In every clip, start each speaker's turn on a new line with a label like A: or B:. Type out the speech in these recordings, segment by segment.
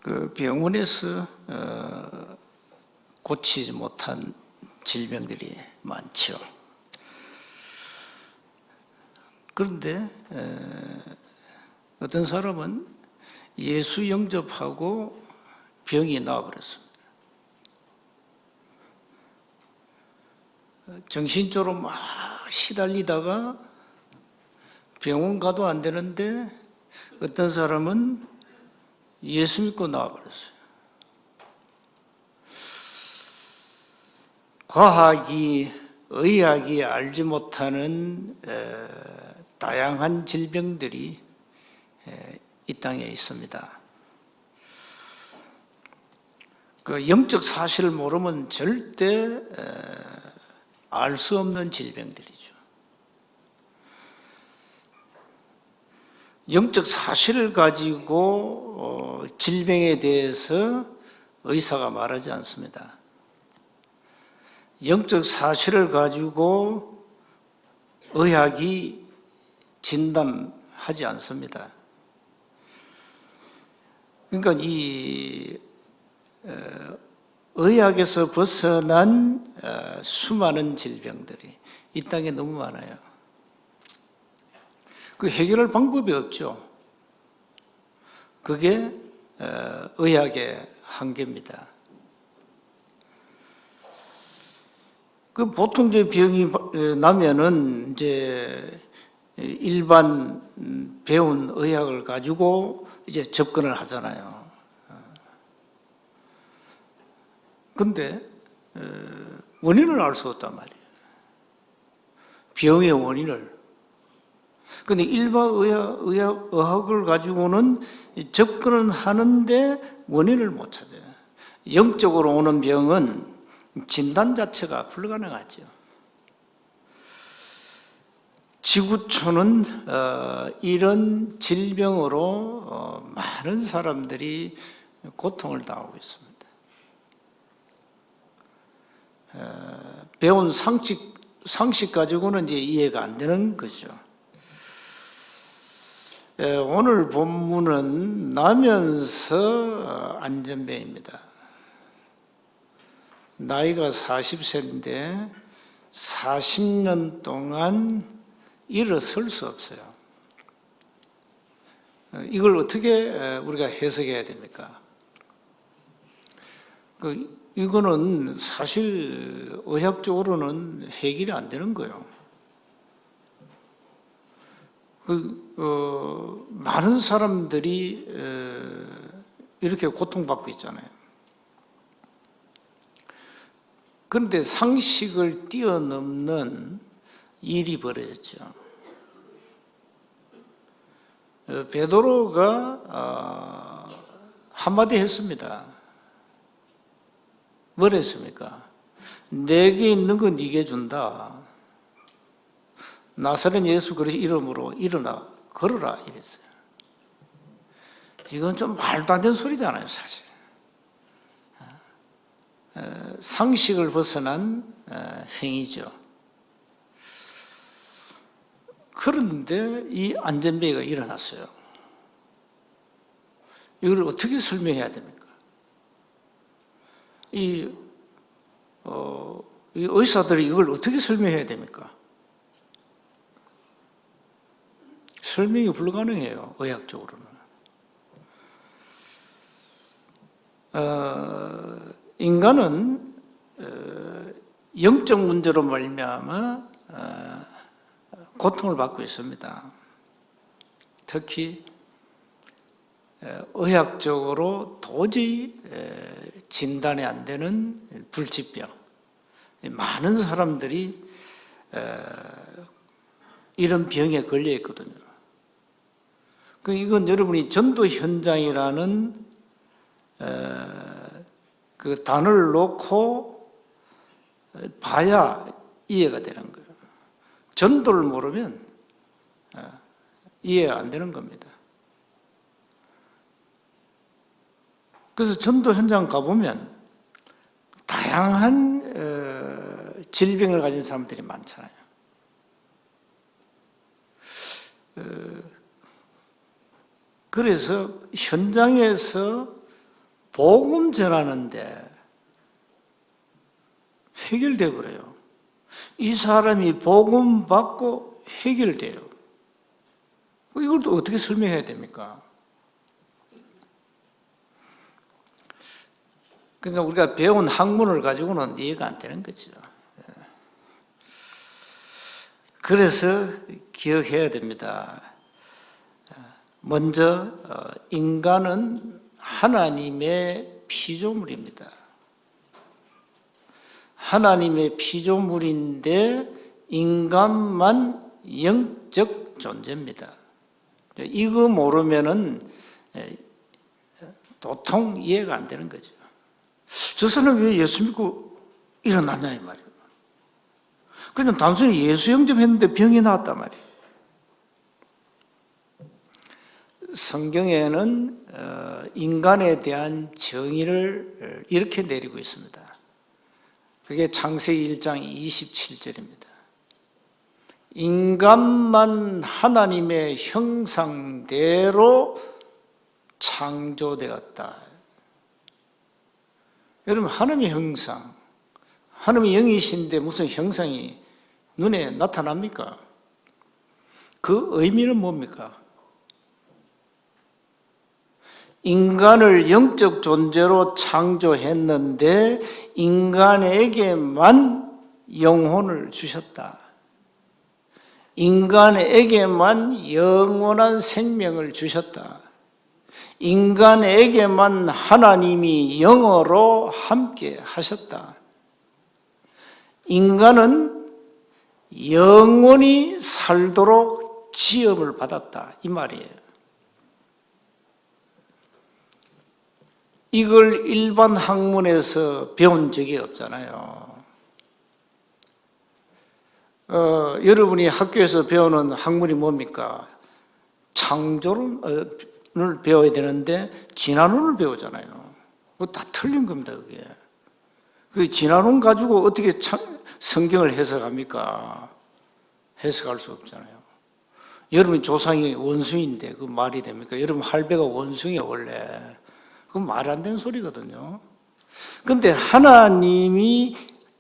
A: 그 병원에서 고치지 못한 질병들이 많죠. 그런데 어떤 사람은 예수 영접하고 병이 나와버렸습니다. 정신적으로 막 시달리다가 병원 가도 안 되는데 어떤 사람은 예수 믿고 나와버렸어요. 과학이, 의학이 알지 못하는 다양한 질병들이 이 땅에 있습니다. 그 영적 사실을 모르면 절대 알 수 없는 질병들이죠. 영적 사실을 가지고 질병에 대해서 의사가 말하지 않습니다. 영적 사실을 가지고 의학이 진단하지 않습니다. 그러니까 이 의학에서 벗어난 수많은 질병들이 이 땅에 너무 많아요. 그 해결할 방법이 없죠. 그게 의학의 한계입니다. 그 보통 이제 병이 나면은 이제 일반 배운 의학을 가지고 이제 접근을 하잖아요. 근데 원인을 알 수 없단 말이에요. 병의 원인을. 근데 일반 의학을 가지고는 접근은 하는데 원인을 못 찾아요. 영적으로 오는 병은 진단 자체가 불가능하죠. 지구촌은 이런 질병으로 많은 사람들이 고통을 당하고 있습니다. 배운 상식 가지고는 이제 이해가 안 되는 거죠. 오늘 본문은 나면서 안전뱅입니다. 나이가 40세인데 40년 동안 일어설 수 없어요. 이걸 어떻게 우리가 해석해야 됩니까? 이거는 사실 의학적으로는 해결이 안 되는 거예요. 많은 사람들이 이렇게 고통받고 있잖아요. 그런데 상식을 뛰어넘는 일이 벌어졌죠. 베드로가 한마디 했습니다. 뭘 했습니까? 내게 있는 건 네게 준다. 나사렛 예수 그리스도 이름으로 일어나 걸어라 이랬어요. 이건 좀 말도 안 되는 소리잖아요, 사실. 상식을 벗어난 행위죠. 그런데 이 안전뱅이가 일어났어요. 이걸 어떻게 설명해야 됩니까? 이 의사들이 이걸 어떻게 설명해야 됩니까? 설명이 불가능해요, 의학적으로는. 인간은 영적 문제로 말미암아 고통을 받고 있습니다. 특히 의학적으로 도저히 진단이 안 되는 불치병. 많은 사람들이 이런 병에 걸려 있거든요. 이건 여러분이 전도 현장이라는 그 단어를 놓고 봐야 이해가 되는 거예요. 전도를 모르면 이해가 안 되는 겁니다. 그래서 전도 현장 가보면 다양한 질병을 가진 사람들이 많잖아요. 그래서 현장에서 복음 전하는데 해결돼 버려요. 이 사람이 복음 받고 해결돼요. 이걸 또 어떻게 설명해야 됩니까? 그러니까 우리가 배운 학문을 가지고는 이해가 안 되는 거죠. 그래서 기억해야 됩니다. 먼저 인간은 하나님의 피조물입니다. 하나님의 피조물인데 인간만 영적 존재입니다. 이거 모르면은 도통 이해가 안 되는 거죠. 저 사람 왜 예수 믿고 일어났냐 이 말이에요. 그냥 단순히 예수 영접했는데 병이 나왔단 말이에요. 성경에는 인간에 대한 정의를 이렇게 내리고 있습니다. 그게 창세기 1장 27절입니다. 인간만 하나님의 형상대로 창조되었다. 여러분, 하나님의 형상, 하나님의 영이신데 무슨 형상이 눈에 나타납니까? 그 의미는 뭡니까? 인간을 영적 존재로 창조했는데 인간에게만 영혼을 주셨다. 인간에게만 영원한 생명을 주셨다. 인간에게만 하나님이 영어로 함께 하셨다. 인간은 영원히 살도록 지음을 받았다. 이 말이에요. 이걸 일반 학문에서 배운 적이 없잖아요. 여러분이 학교에서 배우는 학문이 뭡니까? 창조론을 배워야 되는데 진화론을 배우잖아요. 그거 다 틀린 겁니다, 그게. 그 진화론 가지고 어떻게 성경을 해석합니까? 해석할 수 없잖아요. 여러분 조상이 원숭이인데 그 말이 됩니까? 여러분 할배가 원숭이야 원래. 그건 말 안 되는 소리거든요. 그런데 하나님이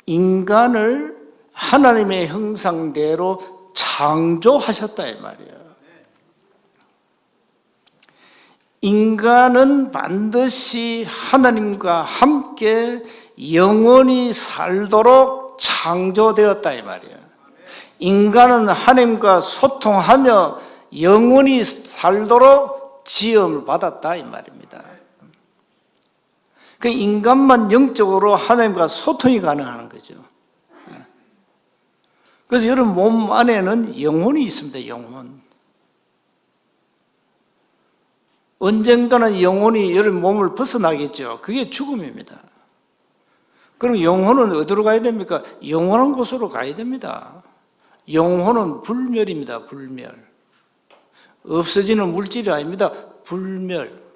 A: 인간을 하나님의 형상대로 창조하셨다 이 말이에요. 인간은 반드시 하나님과 함께 영원히 살도록 창조되었다 이 말이에요. 인간은 하나님과 소통하며 영원히 살도록 지음을 받았다 이 말입니다. 그 인간만 영적으로 하나님과 소통이 가능한 거죠. 그래서 여러분 몸 안에는 영혼이 있습니다. 영혼. 언젠가는 영혼이 여러분 몸을 벗어나겠죠. 그게 죽음입니다. 그럼 영혼은 어디로 가야 됩니까? 영원한 곳으로 가야 됩니다. 영혼은 불멸입니다. 불멸. 없어지는 물질이 아닙니다. 불멸.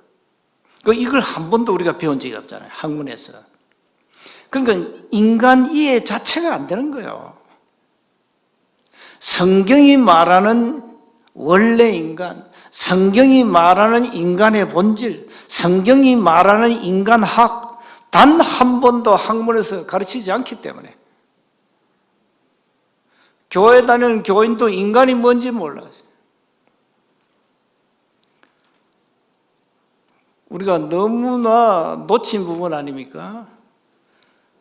A: 이걸 한 번도 우리가 배운 적이 없잖아요. 학문에서. 그러니까 인간 이해 자체가 안 되는 거예요. 성경이 말하는 원래 인간, 성경이 말하는 인간의 본질, 성경이 말하는 인간학, 단 한 번도 학문에서 가르치지 않기 때문에 교회 다니는 교인도 인간이 뭔지 몰라요. 우리가 너무나 놓친 부분 아닙니까?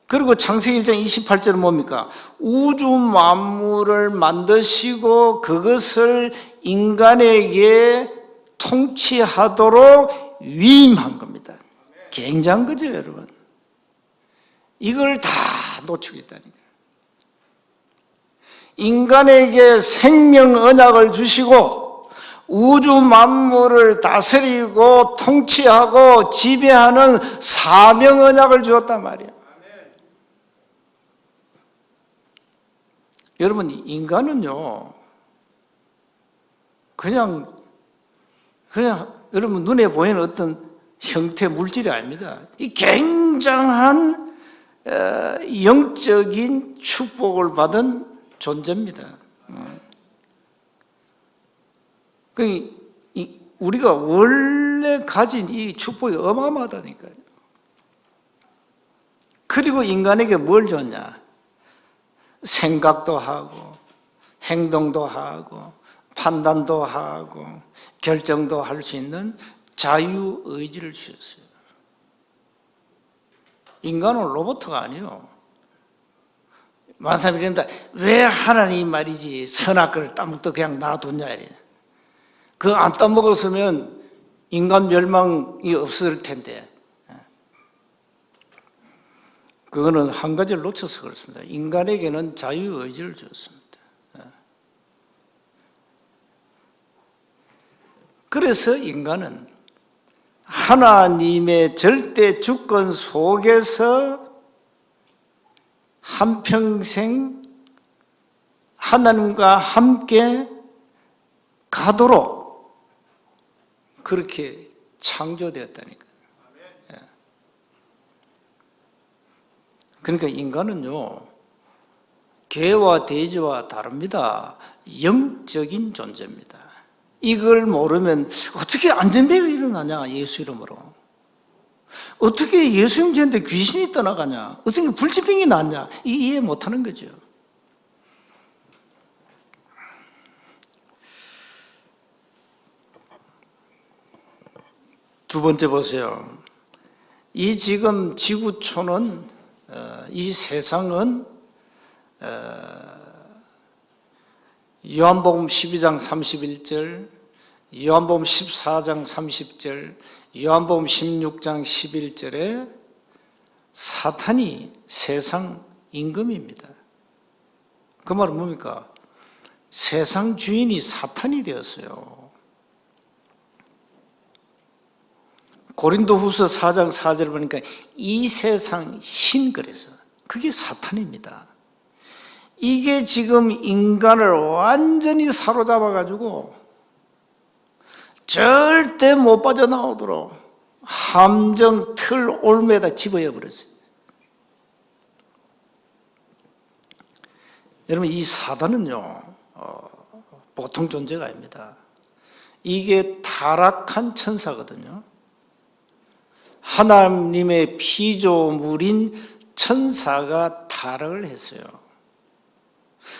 A: 그리고 창세기 1장 28절은 뭡니까? 우주 만물을 만드시고 그것을 인간에게 통치하도록 위임한 겁니다. 굉장한 거죠, 여러분. 이걸 다 놓치고 있다니까. 인간에게 생명 언약을 주시고 우주 만물을 다스리고 통치하고 지배하는 사명 언약을 주었단 말이에요. 여러분, 인간은요, 그냥 여러분 눈에 보이는 어떤 형태 물질이 아닙니다. 이 굉장한 영적인 축복을 받은 존재입니다. 우리가 원래 가진 이 축복이 어마어마하다니까요. 그리고 인간에게 뭘 줬냐? 생각도 하고 행동도 하고 판단도 하고 결정도 할 수 있는 자유의지를 주셨어요. 인간은 로봇가 아니에요. 많은 사람이 이런다. 왜 하나님 말이지 선악과를 따먹도 그냥 놔뒀냐 이래. 그거 안 따먹었으면 인간 멸망이 없을 텐데. 그거는 한 가지를 놓쳐서 그렇습니다. 인간에게는 자유의지를 줬습니다. 그래서 인간은 하나님의 절대 주권 속에서 한평생 하나님과 함께 가도록 그렇게 창조되었다니까요. 그러니까 인간은요, 개와 돼지와 다릅니다. 영적인 존재입니다. 이걸 모르면 어떻게 안전벨이 일어나냐, 예수 이름으로. 어떻게 예수 형제인데 귀신이 떠나가냐, 어떻게 불치병이 낫냐, 이해 못하는 거죠. 두 번째 보세요. 이 지금 지구촌은, 이 세상은 요한복음 12장 31절, 요한복음 14장 30절, 요한복음 16장 11절에 사탄이 세상 임금입니다. 그 말은 뭡니까? 세상 주인이 사탄이 되었어요. 고린도후서 4장 4절 보니까 이 세상 신, 그래서 그게 사탄입니다. 이게 지금 인간을 완전히 사로잡아가지고 절대 못 빠져나오도록 함정 틀 올매다 집어여 버렸어요. 여러분, 이 사단은요, 보통 존재가 아닙니다. 이게 타락한 천사거든요. 하나님의 피조물인 천사가 타락을 했어요.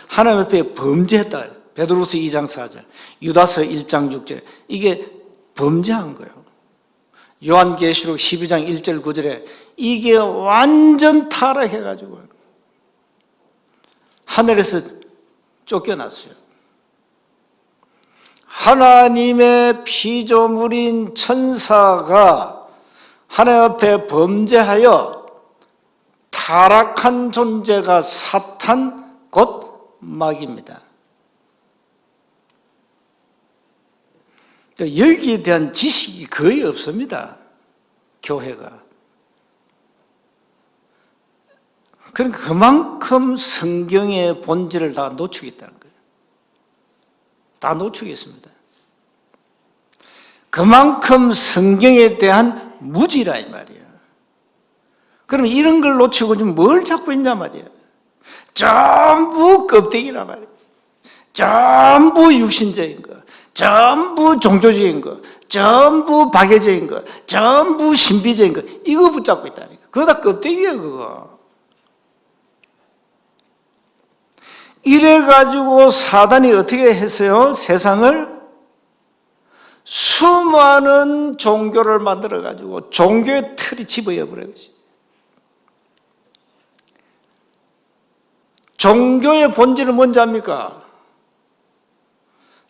A: 하나님 앞에 범죄했다. 베드로서 2장 4절, 유다서 1장 6절, 이게 범죄한 거예요. 요한계시록 12장 1절 9절에 이게 완전 타락해가지고 하늘에서 쫓겨났어요. 하나님의 피조물인 천사가 하나님 앞에 범죄하여 타락한 존재가 사탄, 곧 마귀입니다. 여기에 대한 지식이 거의 없습니다, 교회가. 그러니까 그만큼 성경의 본질을 다 놓치고 있다는 거예요. 다 놓치고 있습니다. 그만큼 성경에 대한 무지라 이 말이에요. 그럼 이런 걸 놓치고 지금 뭘 찾고 있냐 말이에요. 전부 껍데기란 말이에요. 전부 육신적인 거, 전부 종교적인 거, 전부 박애적인 거, 전부 신비적인 거, 이거 붙잡고 있다니까. 그거 다 껍데기예요, 그거. 이래가지고 사단이 어떻게 했어요? 세상을 수많은 종교를 만들어가지고 종교의 틀이 집어여버려야지. 종교의 본질은 뭔지 압니까?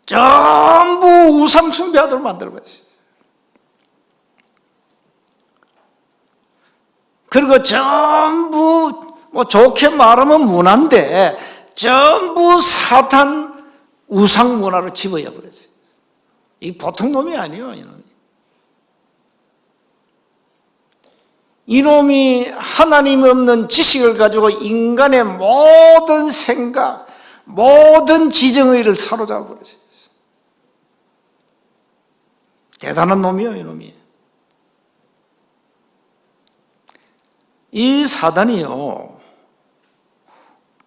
A: 전부 우상 숭배하도록 만들어버렸어요. 그리고 전부 좋게 말하면 문화인데 전부 사탄 우상 문화로 집어여버렸어요. 이 보통 놈이 아니에요, 이놈이. 이놈이 하나님 없는 지식을 가지고 인간의 모든 생각, 모든 지정의를 사로잡아 버렸어요. 대단한 놈이에요, 이놈이. 이 사단이요,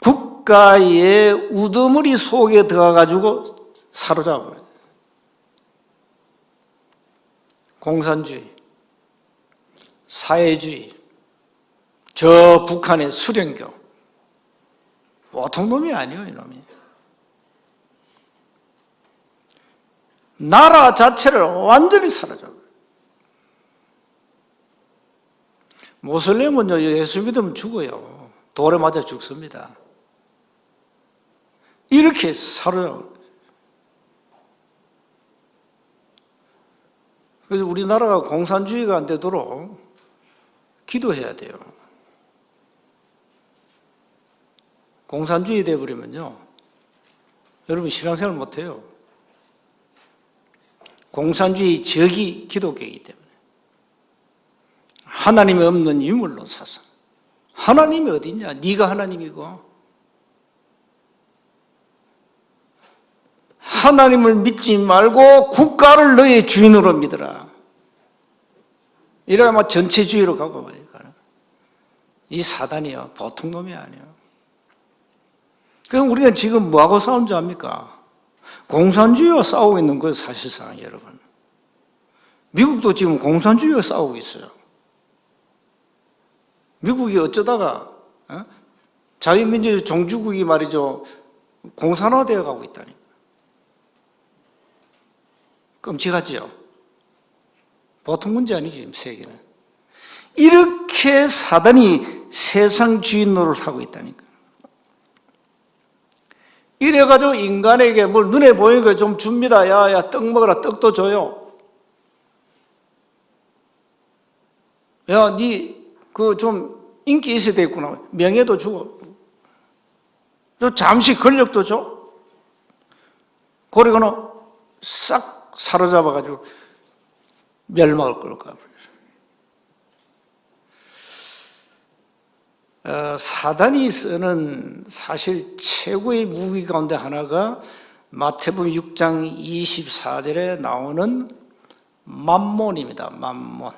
A: 국가의 우두머리 속에 들어가가지고 사로잡아 버려요. 공산주의, 사회주의, 저 북한의 수령교. 보통 놈이 아니에요, 이놈이. 나라 자체를 완전히 사라져요. 모슬렘은요, 예수 믿으면 죽어요. 돌에 맞아 죽습니다. 이렇게 살아요. 그래서 우리나라가 공산주의가 안 되도록 기도해야 돼요. 공산주의 되어버리면요, 여러분 신앙생활 못해요. 공산주의 적이 기독교이기 때문에. 하나님이 없는 유물론 사상. 하나님이 어디 있냐? 네가 하나님이고. 하나님을 믿지 말고 국가를 너의 주인으로 믿어라. 이래야 전체주의로 가고 말이니까. 이 사단이요, 보통 놈이 아니에요. 그럼 우리가 지금 뭐하고 싸운 줄 압니까? 공산주의와 싸우고 있는 거예요, 사실상 여러분. 미국도 지금 공산주의와 싸우고 있어요. 미국이 어쩌다가 자유민주주의 종주국이 말이죠, 공산화되어 가고 있다니까. 끔찍하지요. 보통 문제 아니지, 지금 세계는. 이렇게 사단이 세상 주인 노릇하고 있다니까. 이래가지고 인간에게 뭘 눈에 보이는 거 좀 줍니다. 야, 떡 먹어라. 떡도 줘요. 야, 좀 인기 있어야 되겠구나. 명예도 주고. 잠시 권력도 줘. 그러고는 싹 사로잡아가지고 멸망을 끌까. 사단이 쓰는 사실 최고의 무기 가운데 하나가 마태복음 6장 24절에 나오는 맘몬입니다. 맘몬.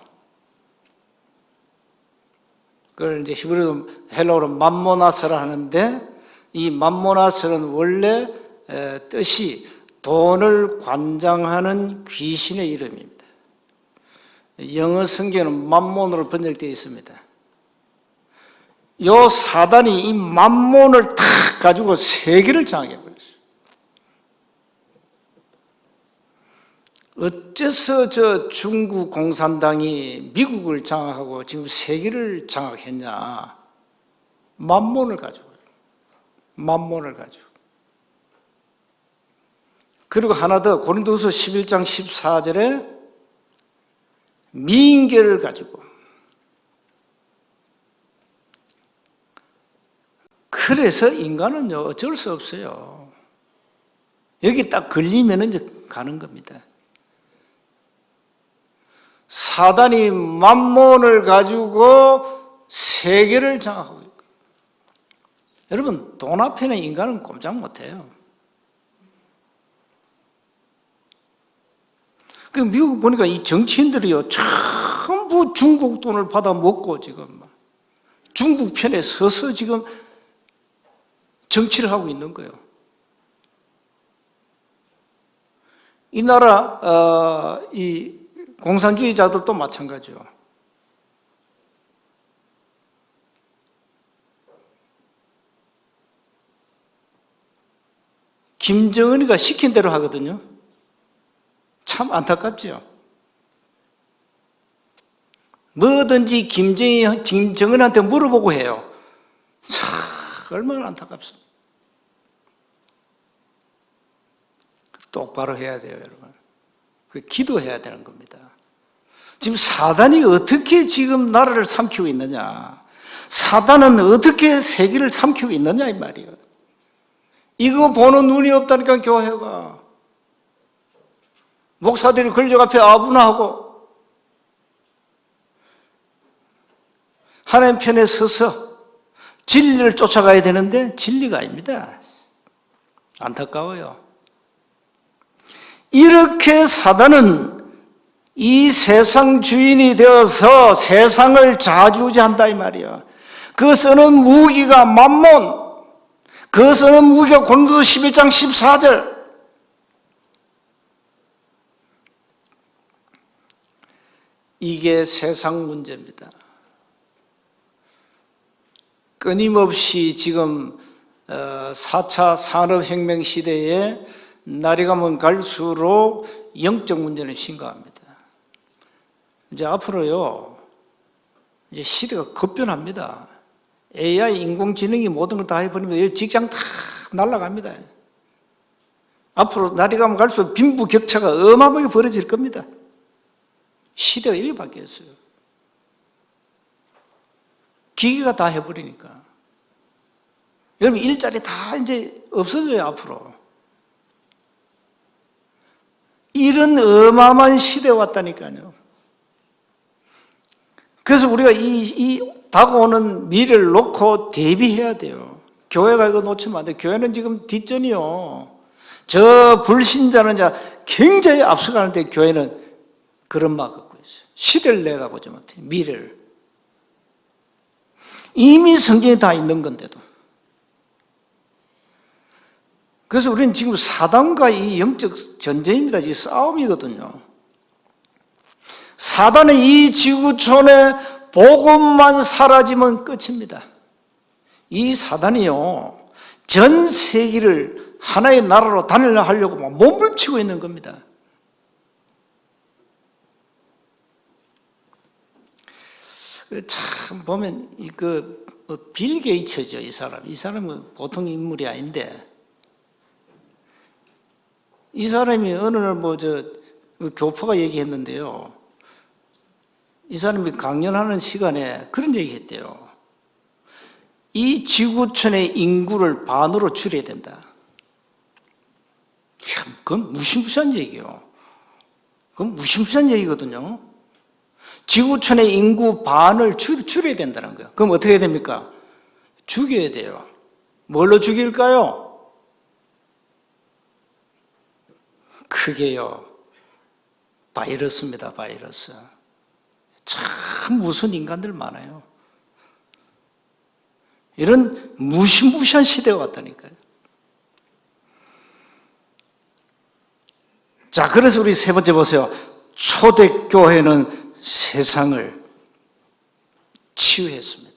A: 그걸 이제 히브리어 헬라어로 맘모나스라 하는데, 이 맘모나스는 원래 뜻이 돈을 관장하는 귀신의 이름입니다. 영어 성경에는 맘몬으로 번역되어 있습니다. 요 사단이 이 맘몬을 탁 가지고 세계를 장악해버렸어요. 어째서 저 중국 공산당이 미국을 장악하고 지금 세계를 장악했냐? 맘몬을 가지고. 맘몬을 가지고. 그리고 하나 더, 고린도후서 11장 14절에 미인계를 가지고. 그래서 인간은요, 어쩔 수 없어요. 여기 딱 걸리면 이제 가는 겁니다. 사단이 맘몬을 가지고 세계를 장악하고 있고. 여러분, 돈 앞에는 인간은 꼼짝 못해요. 그 미국 보니까 이 정치인들이요, 전부 중국 돈을 받아 먹고 지금 중국 편에 서서 지금 정치를 하고 있는 거예요. 이 나라 이 공산주의자들도 마찬가지요. 김정은이가 시킨 대로 하거든요. 참 안타깝죠. 뭐든지 김정은한테 물어보고 해요. 참 얼마나 안타깝습니다. 똑바로 해야 돼요, 여러분. 기도해야 되는 겁니다. 지금 사단이 어떻게 지금 나라를 삼키고 있느냐? 사단은 어떻게 세계를 삼키고 있느냐 이 말이에요. 이거 보는 눈이 없다니까, 교회가. 목사들이 권력 앞에 아분하고 하나님 편에 서서 진리를 쫓아가야 되는데 진리가 아닙니다. 안타까워요. 이렇게 사단은 이 세상 주인이 되어서 세상을 좌지우지한다 이 말이야. 그 쓰는 무기가 맘몬, 그 쓰는 무기가 고린도서 11장 14절. 이게 세상 문제입니다. 끊임없이 지금 4차 산업혁명 시대에 날이 가면 갈수록 영적 문제는 심각합니다. 이제 앞으로요, 이제 시대가 급변합니다. AI, 인공지능이 모든 걸 다 해버리면 직장 다 날아갑니다. 앞으로 날이 가면 갈수록 빈부격차가 어마어마하게 벌어질 겁니다. 시대가 이렇게 바뀌었어요. 기계가 다 해버리니까. 여러분, 일자리 다 이제 없어져요, 앞으로. 이런 어마어마한 시대가 왔다니까요. 그래서 우리가 이 다가오는 미래를 놓고 대비해야 돼요. 교회가 이거 놓치면 안 돼요. 교회는 지금 뒷전이요. 저 불신자는 이제 굉장히 앞서가는데 교회는 그런 막 갖고 있어요. 시대를 내다보지 못해, 미래를. 이미 성경에 다 있는 건데도. 그래서 우리는 지금 사단과 이 영적 전쟁입니다. 이 싸움이거든요. 사단은 이 지구촌에 복음만 사라지면 끝입니다. 이 사단이요, 전 세계를 하나의 나라로 단일화 하려고 막 몸부림치고 있는 겁니다. 참 보면 빌 게이츠죠, 이 사람. 이 사람은 보통 인물이 아닌데, 이 사람이 어느 날 교포가 얘기했는데요. 이 사람이 강연하는 시간에 그런 얘기했대요. 이 지구촌의 인구를 반으로 줄여야 된다. 참, 그건 무시무시한 얘기예요. 그건 무시무시한 얘기거든요. 지구촌의 인구 반을 줄여야 된다는 거예요. 그럼 어떻게 해야 됩니까? 죽여야 돼요. 뭘로 죽일까요? 그게요, 바이러스입니다. 바이러스. 참 무슨 인간들 많아요. 이런 무시무시한 시대가 왔다니까요. 자, 그래서 우리 세 번째 보세요. 초대교회는 세상을 치유했습니다.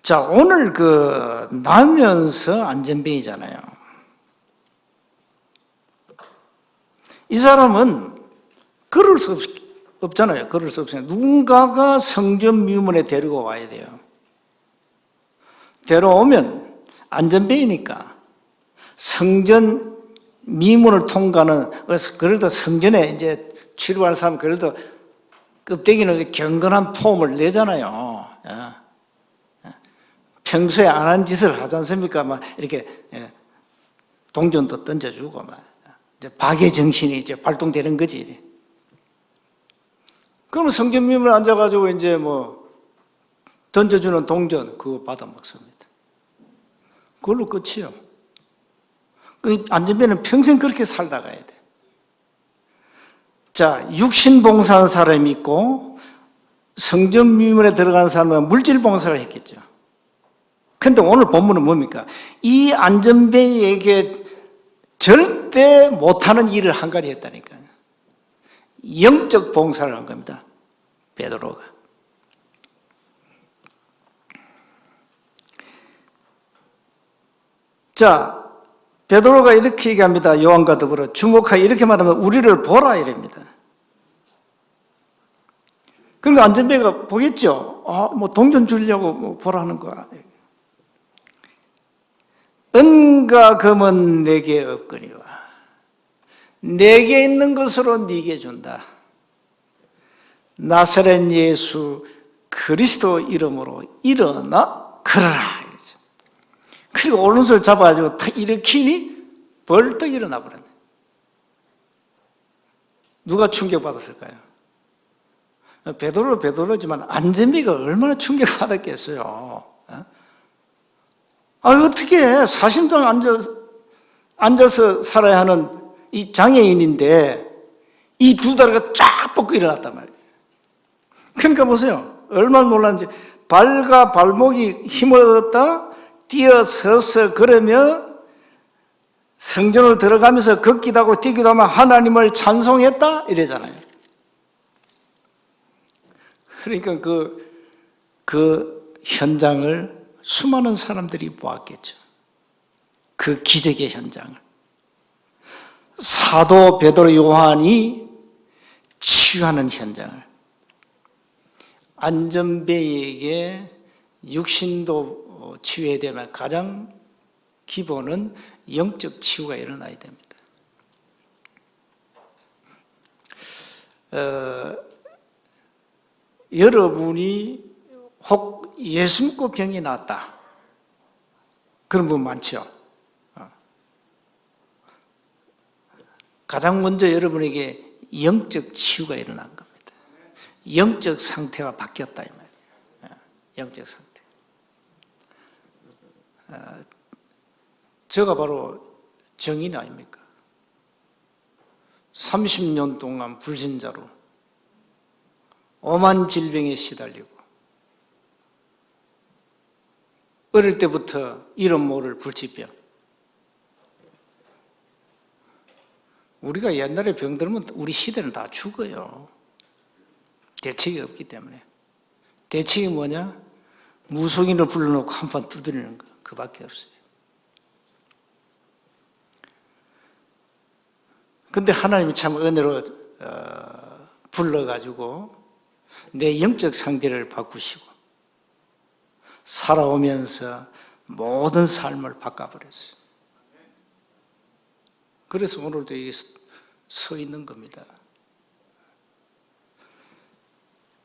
A: 자, 오늘 나면서 안전뱅이잖아요. 이 사람은 그럴 수 없잖아요. 그럴 수 없어요. 누군가가 성전 미문에 데리고 와야 돼요. 데려오면 안전뱅이니까 성전 미문을 통과하는, 그래도 성전에 이제 출입할 사람, 그래도 껍데기는 경건한 폼을 내잖아요. 평소에 안 한 짓을 하지 않습니까? 막 이렇게 동전도 던져주고 막 이제 박의 정신이 이제 발동되는 거지. 그러면 성전 미문에 앉아가지고 이제 던져주는 동전 그거 받아 먹습니다. 그걸로 끝이요. 그 안전뱅이는 평생 그렇게 살다 가야 돼. 자, 육신 봉사하는 사람이 있고 성전 미문에 들어가는 사람은 물질 봉사를 했겠죠. 근데 오늘 본문은 뭡니까? 이 안전뱅이에게 절대 못하는 일을 한 가지 했다니까요. 영적 봉사를 한 겁니다. 베드로가. 자, 베드로가 이렇게 얘기합니다. 요한과 더불어 주목하여 이렇게 말하면 우리를 보라 이랍니다. 그러니까 안전뱅이가 보겠죠. 동전 주려고 보라는 거야. 은과 금은 내게 없거니와 내게 있는 것으로 네게 준다. 나사렛 예수 그리스도 이름으로 일어나 걸어라. 그리고 오른손을 잡아가지고 탁 일으키니 벌떡 일어나 버렸네. 누가 충격받았을까요? 베드로지만 안전뱅이가 얼마나 충격받았겠어요. 어떻게 40년 동안 앉아서 살아야 하는 이 장애인인데 이 두 다리가 쫙 뻗고 일어났단 말이에요. 그러니까 보세요. 얼마나 놀랐는지. 발과 발목이 힘을 얻었다 뛰어서서 걸으며 성전으로 들어가면서 걷기도 하고 뛰기도 하며 하나님을 찬송했다 이래잖아요. 그러니까 그 현장을 수많은 사람들이 보았겠죠. 그 기적의 현장을. 사도 베드로 요한이 치유하는 현장을. 안전뱅이에게 육신도 치유해야 되면 가장 기본은 영적 치유가 일어나야 됩니다. 여러분이 혹 예수 믿고 병이 났다. 그런 분 많죠. 가장 먼저 여러분에게 영적 치유가 일어난 겁니다. 영적 상태가 바뀌었다 이 말이에요. 영적 상태. 제가 바로 정인 아닙니까? 30년 동안 불신자로 오만 질병에 시달리고 어릴 때부터 이름 모를 불치병. 우리가 옛날에 병들면 우리 시대는 다 죽어요. 대책이 없기 때문에. 대책이 뭐냐? 무속인을 불러놓고 한판 두드리는 거. 그밖에 없어요. 근데 하나님이 참 은혜로 불러가지고 내 영적 상태를 바꾸시고 살아오면서 모든 삶을 바꿔버렸어요. 그래서 오늘도 여기 서 있는 겁니다.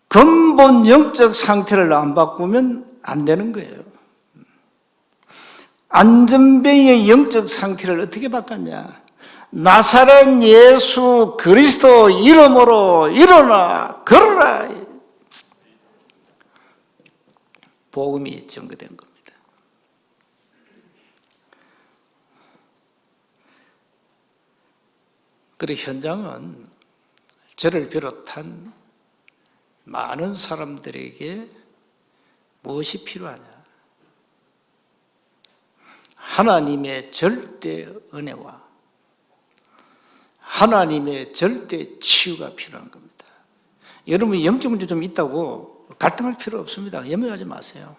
A: 근본 영적 상태를 안 바꾸면 안 되는 거예요. 안전뱅이의 영적 상태를 어떻게 바꿨냐? 나사렛 예수 그리스도 이름으로 일어나 걸어라. 복음이 증거된 겁니다. 그리고 현장은 저를 비롯한 많은 사람들에게 무엇이 필요하냐? 하나님의 절대 은혜와 하나님의 절대 치유가 필요한 겁니다. 여러분이 영적 문제 좀 있다고 갈등할 필요 없습니다. 염려하지 마세요.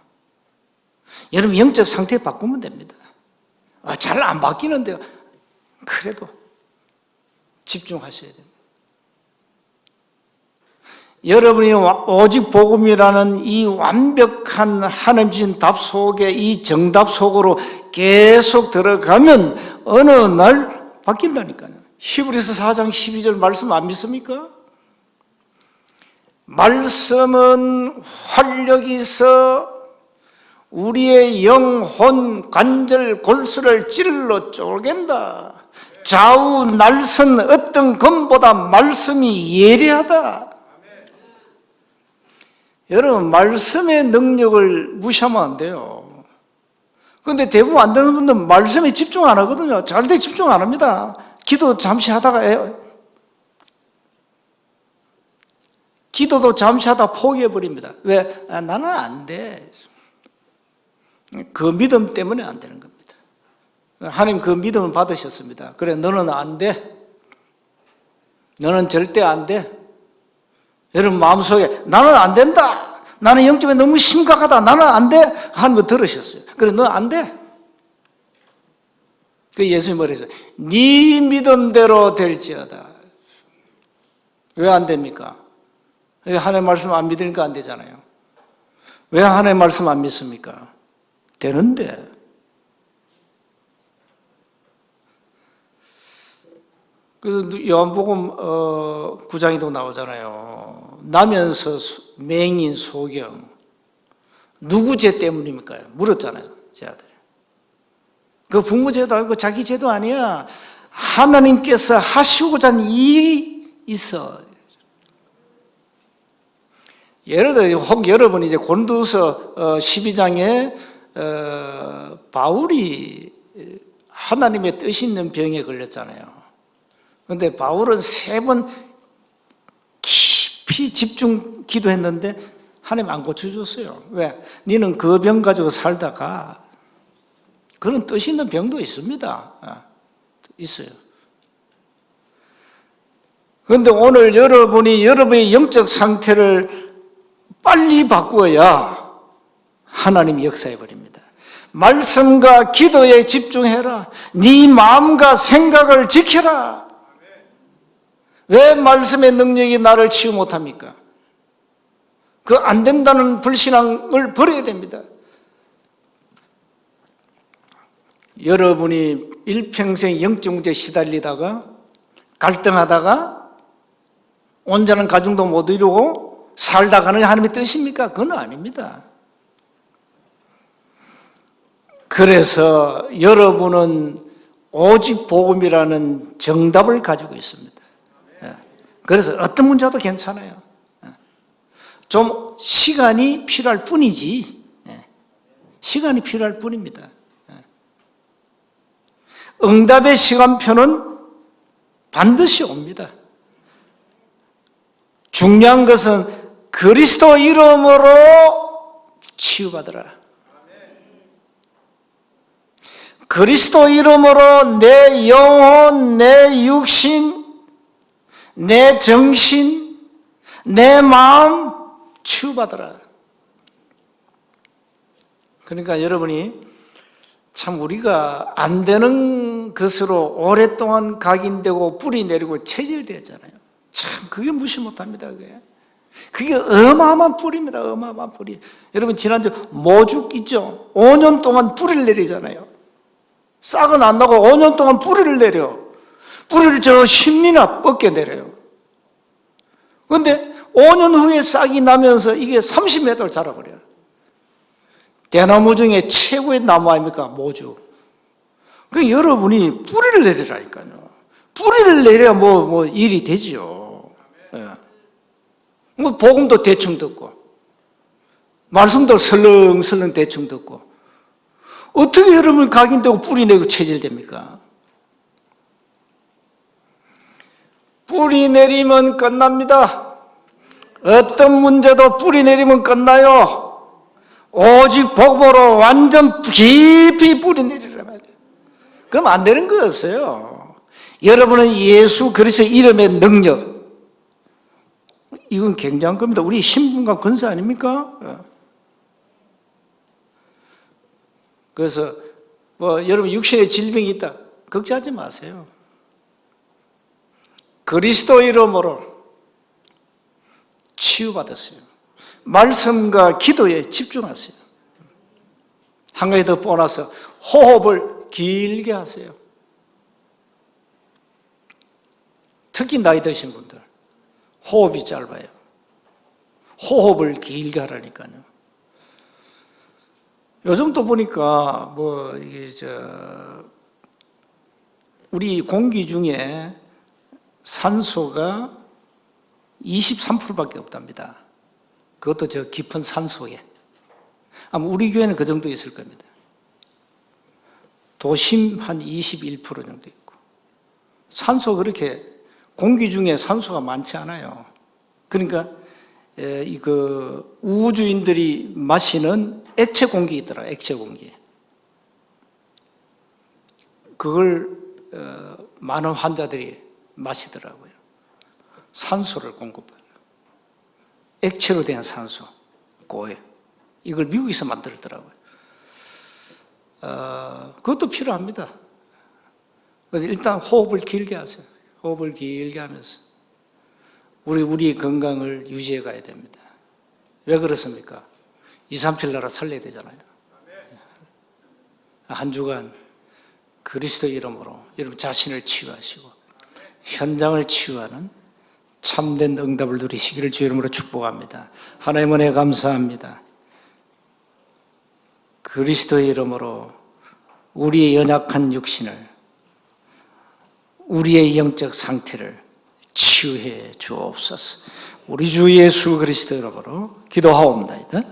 A: 여러분 영적 상태 바꾸면 됩니다. 잘 안 바뀌는데 그래도 집중하셔야 됩니다. 여러분이 오직 복음이라는 이 완벽한 하나님 주신 답 속에 이 정답 속으로 계속 들어가면 어느 날 바뀐다니까요. 히브리서 4장 12절 말씀 안 믿습니까? 말씀은 활력이 있어 우리의 영혼 관절 골수를 찔러 쪼갠다. 좌우 날선 어떤 검보다 말씀이 예리하다. 여러분 말씀의 능력을 무시하면 안 돼요. 그런데 대부분 안 되는 분들은 말씀에 집중 안 하거든요. 절대 집중 안 합니다. 기도 잠시 하다가 기도도 잠시 하다 포기해버립니다. 왜? 나는 안 돼. 그 믿음 때문에 안 되는 겁니다. 하나님 그 믿음을 받으셨습니다. 그래 너는 안 돼. 너는 절대 안 돼. 여러분 마음속에 나는 안 된다. 나는 영적으로 너무 심각하다. 나는 안 돼. 하나님 들으셨어요. 그래 너 안 돼. 그 예수님이 뭐랬어요? 네 믿음대로 될지어다. 왜 안 됩니까? 하나님의 말씀 안 믿으니까 안 되잖아요. 왜 하나님의 말씀 안 믿습니까? 되는데. 그래서 요한복음 9장에도 나오잖아요. 나면서 맹인 소경. 누구 죄 때문입니까? 물었잖아요. 제 아들. 그 부모 죄도 아니고 자기 죄도 아니야. 하나님께서 하시고자 하는 일이 있어. 예를 들어 혹 여러분이 이제 고린도서 12장에 바울이 하나님의 뜻이 있는 병에 걸렸잖아요. 그런데 바울은 3번 깊이 집중 기도했는데 하나님 안 고쳐줬어요. 왜? 너는 그 병 가지고 살다가 그런 뜻 있는 병도 있습니다. 있어요. 그런데 오늘 여러분이 여러분의 영적 상태를 빨리 바꾸어야 하나님이 역사해 버립니다. 말씀과 기도에 집중해라. 네 마음과 생각을 지켜라. 왜 말씀의 능력이 나를 치유 못합니까? 그 안 된다는 불신앙을 버려야 됩니다. 여러분이 일평생 영적 문제에 시달리다가 갈등하다가 온전한 가정도 못 이루고 살다 가는 게 하나님의 뜻입니까? 그건 아닙니다. 그래서 여러분은 오직 복음이라는 정답을 가지고 있습니다. 그래서 어떤 문제도 괜찮아요. 좀 시간이 필요할 뿐이지, 시간이 필요할 뿐입니다. 응답의 시간표는 반드시 옵니다. 중요한 것은 그리스도 이름으로 치유받으라. 그리스도 이름으로 내 영혼, 내 육신, 내 정신, 내 마음 치유받으라. 그러니까 여러분이 참 우리가 안 되는 것으로 오랫동안 각인되고 뿌리 내리고 체질되었잖아요. 참 그게 무시 못합니다. 그게 어마어마한 뿌리입니다. 어마어마한 뿌리. 여러분 지난주 모죽 있죠? 5년 동안 뿌리를 내리잖아요. 싹은 안 나고 5년 동안 뿌리를 내려. 뿌리를 저 10리나 뻗게 내려요. 그런데 5년 후에 싹이 나면서 이게 30m를 자라버려요. 대나무 중에 최고의 나무 아닙니까? 모주. 그러니까 여러분이 뿌리를 내리라니까요. 뿌리를 내려야 뭐 일이 되죠. 예. 뭐 복음도 대충 듣고, 말씀도 설렁설렁 대충 듣고, 어떻게 여러분 각인되고 뿌리 내고 체질됩니까? 뿌리 내리면 끝납니다. 어떤 문제도 뿌리 내리면 끝나요. 오직 복음으로 완전 깊이 뿌리 내리라 말이에요. 그럼 안 되는 거 없어요. 여러분은 예수 그리스도 이름의 능력, 이건 굉장한 겁니다. 우리 신분과 권세 아닙니까? 그래서 여러분 육신에 질병이 있다, 걱정하지 마세요. 그리스도 이름으로 치유받았어요. 말씀과 기도에 집중하세요. 한 가지 더 보너스, 호흡을 길게 하세요. 특히 나이 드신 분들 호흡이 짧아요. 호흡을 길게 하라니까요. 요즘 또 보니까 우리 공기 중에 산소가 23%밖에 없답니다. 그것도 저 깊은 산속에. 아마 우리 교회는 그 정도 있을 겁니다. 도심 한 21% 정도 있고. 산소 그렇게, 공기 중에 산소가 많지 않아요. 그러니까 우주인들이 마시는 액체 공기 있더라, 액체 공기. 그걸 많은 환자들이 마시더라고요. 산소를 공급해요. 액체로 된 산소, 고해. 이걸 미국에서 만들더라고요. 그것도 필요합니다. 그래서 일단 호흡을 길게 하세요. 호흡을 길게 하면서 우리 건강을 유지해 가야 됩니다. 왜 그렇습니까? 2, 3, 7 나라 살려야 되잖아요. 한 주간 그리스도 이름으로 여러분 자신을 치유하시고 현장을 치유하는 참된 응답을 누리시기를 주 이름으로 축복합니다. 하나님 은혜 감사합니다. 그리스도의 이름으로 우리의 연약한 육신을, 우리의 영적 상태를 치유해 주옵소서. 우리 주 예수 그리스도 이름으로 기도하옵나이다.